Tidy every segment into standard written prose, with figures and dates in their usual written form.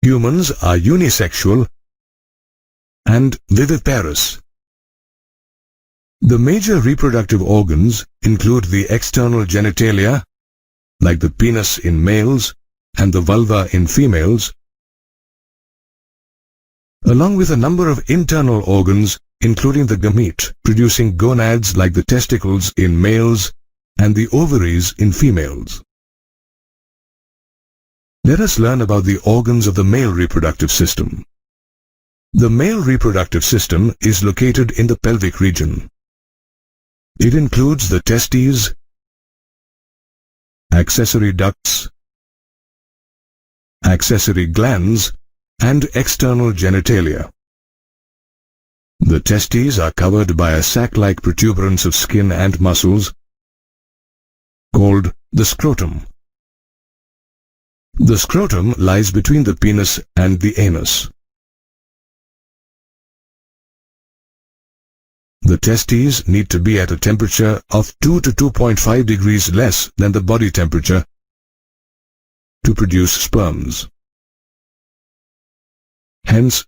Humans are unisexual and viviparous. The major reproductive organs include the external genitalia, like the penis in males and the vulva in females, along with a number of internal organs including the gamete-producing gonads like the testicles in males and the ovaries in females. Let us learn about the organs of the male reproductive system. The male reproductive system is located in the pelvic region. It includes the testes, accessory ducts, accessory glands, and external genitalia. The testes are covered by a sac-like protuberance of skin and muscles called the scrotum. The scrotum lies between the penis and the anus. The testes need to be at a temperature of 2 to 2.5 degrees less than the body temperature to produce sperms. Hence,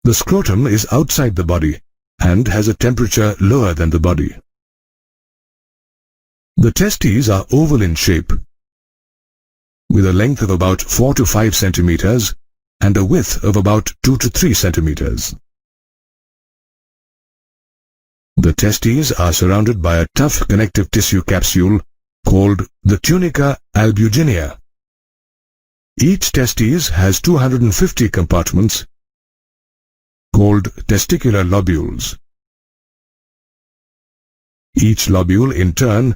the scrotum is outside the body and has a temperature lower than the body. The testes are oval in shape, with a length of about 4 to 5 centimeters and a width of about 2 to 3 centimeters. The testes are surrounded by a tough connective tissue capsule called the tunica albuginea. Each testes has 250 compartments called testicular lobules. Each lobule, in turn,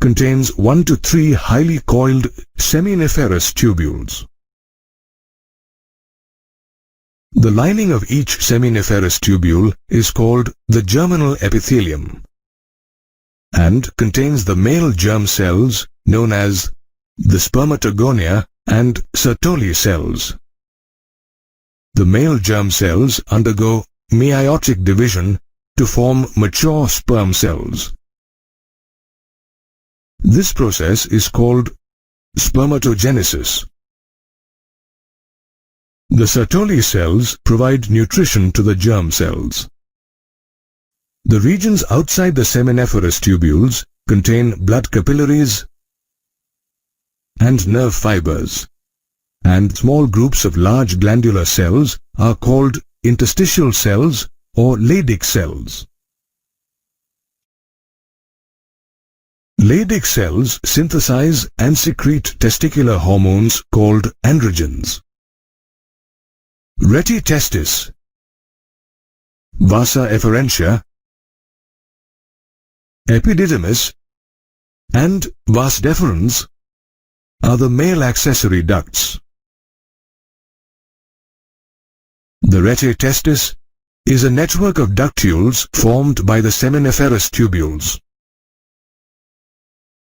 contains 1 to 3 highly coiled seminiferous tubules. The lining of each seminiferous tubule is called the germinal epithelium and contains the male germ cells known as the spermatogonia and Sertoli cells. The male germ cells undergo meiotic division to form mature sperm cells. This process is called spermatogenesis. The Sertoli cells provide nutrition to the germ cells. The regions outside the seminiferous tubules contain blood capillaries and nerve fibers, and small groups of large glandular cells are called interstitial cells or Leydig cells. Leydig cells synthesize and secrete testicular hormones called androgens. Reti testis, vasa efferentia, epididymis, and vas deferens are the male accessory ducts. The rete testis is a network of ductules formed by the seminiferous tubules.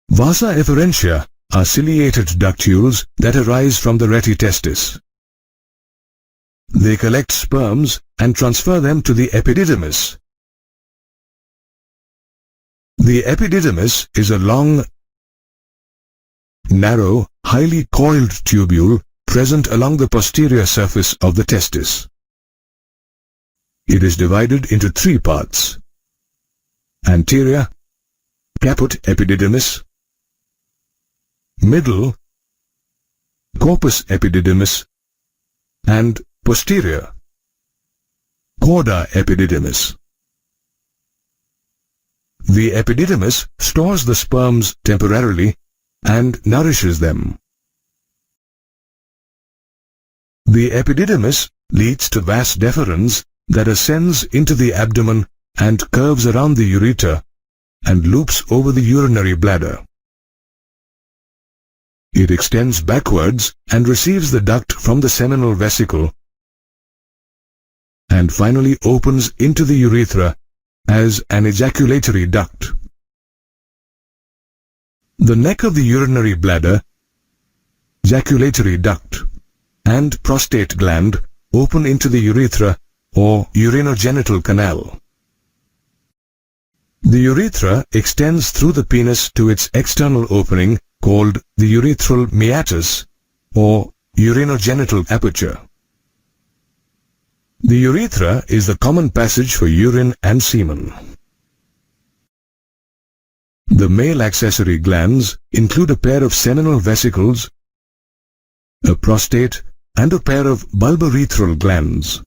Vasa efferentia are ciliated ductules that arise from the rete testis. They collect sperms and transfer them to the epididymis. The epididymis is a long, narrow, highly coiled tubule present along the posterior surface of the testis. It is divided into 3 parts: anterior, caput epididymis; middle, corpus epididymis; and posterior, cauda epididymis. The epididymis stores the sperms temporarily and nourishes them. The epididymis leads to vas deferens that ascends into the abdomen and curves around the ureter and loops over the urinary bladder. It extends backwards and receives the duct from the seminal vesicle and finally opens into the urethra as an ejaculatory duct. The neck of the urinary bladder, ejaculatory duct, and prostate gland open into the urethra or urinogenital canal. The urethra extends through the penis to its external opening called the urethral meatus or urinogenital aperture. The urethra is the common passage for urine and semen. The male accessory glands include a pair of seminal vesicles, a prostate, and a pair of bulbourethral glands.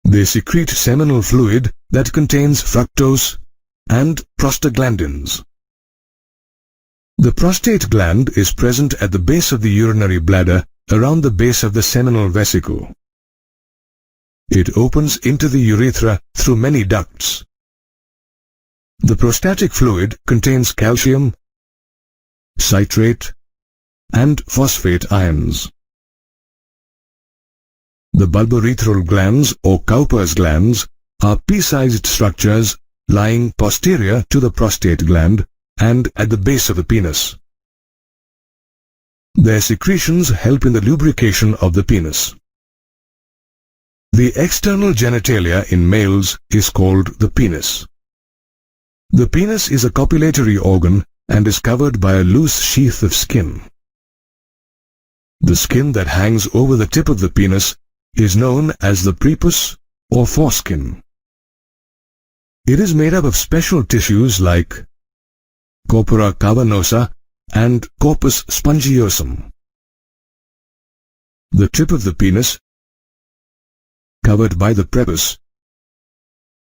They secrete seminal fluid that contains fructose and prostaglandins. The prostate gland is present at the base of the urinary bladder around the base of the seminal vesicle. It opens into the urethra through many ducts. The prostatic fluid contains calcium, citrate, and phosphate ions. The bulbourethral glands or Cowper's glands are pea-sized structures lying posterior to the prostate gland and at the base of the penis. Their secretions help in the lubrication of the penis. The external genitalia in males is called the penis. The penis is a copulatory organ and is covered by a loose sheath of skin. The skin that hangs over the tip of the penis is known as the prepuce or foreskin. It is made up of special tissues like corpora cavernosa and corpus spongiosum. The tip of the penis, covered by the prepuce,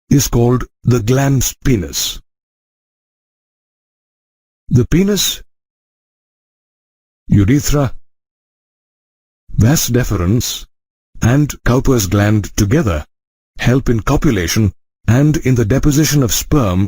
is called the glans penis. The penis, urethra, vas deferens, and Cowper's gland together help in copulation and in the deposition of sperm